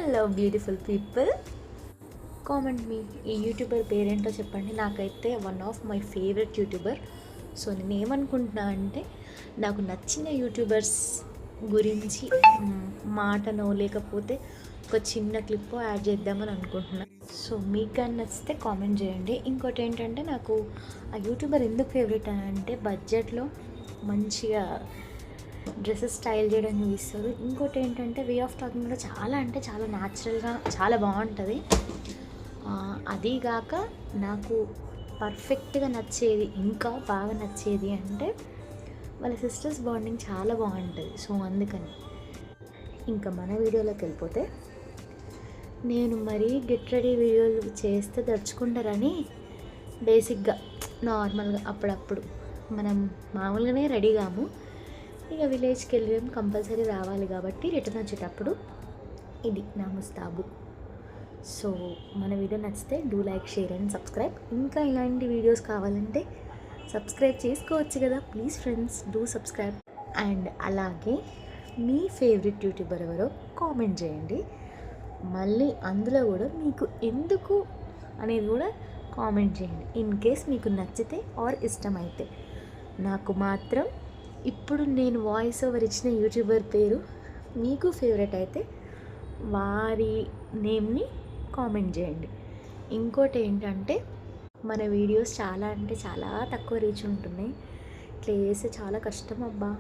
Hello beautiful people, comment మీ ఈ YouTuber పేరేంటో చెప్పండి. నాకైతే one of my favourite YouTuber. So నేను ఏమనుకుంటున్నా అంటే, నాకు నచ్చిన యూట్యూబర్స్ గురించి మాటనో లేకపోతే ఒక చిన్న క్లిప్ యాడ్ చేద్దామని అనుకుంటున్నాను. సో మీకు కానీ నచ్చితే కామెంట్ చేయండి. ఇంకోటి ఏంటంటే, నాకు ఆ యూట్యూబర్ ఎందుకు ఫేవరెట్ అని అంటే, బడ్జెట్లో మంచిగా డ్రెస్సెస్ స్టైల్ చేయడం చూపిస్తారు. ఇంకోటి ఏంటంటే, వే ఆఫ్ టాకింగ్ కూడా చాలా అంటే చాలా న్యాచురల్గా చాలా బాగుంటుంది. అదీగాక నాకు పర్ఫెక్ట్గా నచ్చేది, ఇంకా బాగా నచ్చేది అంటే వాళ్ళ సిస్టర్స్ బాండింగ్ చాలా బాగుంటుంది. సో అందుకని ఇంకా మన వీడియోలోకి వెళ్ళిపోతే, నేను మరీ గెట్ రెడీ వీడియోలు చేస్తే తెచ్చుకుంటారని బేసిక్గా నార్మల్గా అప్పుడప్పుడు మనం మామూలుగానే రెడీ కాము. ఇక విలేజ్కి వెళ్ళి కంపల్సరీ రావాలి కాబట్టి రిటర్న్ వచ్చేటప్పుడు ఇది నా ముస్తాబు. సో మన వీడియో నచ్చితే do like, share and subscribe. ఇంకా ఇలాంటి వీడియోస్ కావాలంటే సబ్స్క్రైబ్ చేసుకోవచ్చు కదా. Please friends, do subscribe. And అలాగే మీ ఫేవరెట్ యూట్యూబర్ ఎవరో కామెంట్ చేయండి. మళ్ళీ అందులో కూడా మీకు ఎందుకు అనేది కూడా కామెంట్ చేయండి. ఇన్ కేస్ మీకు నచ్చితే ఆర్ ఇష్టమైతే. నాకు మాత్రం ఇప్పుడు నేను వాయిస్ ఓవర్ ఇచ్చిన యూట్యూబర్ పేరు మీకు ఫేవరెట్ అయితే వారి నేమ్ని కామెంట్ చేయండి. ఇంకోటి ఏంటంటే, మన వీడియోస్ చాలా అంటే చాలా తక్కువ రీచ్ ఉంటున్నాయి. ఇట్లా చేస్తే చాలా కష్టం అబ్బా.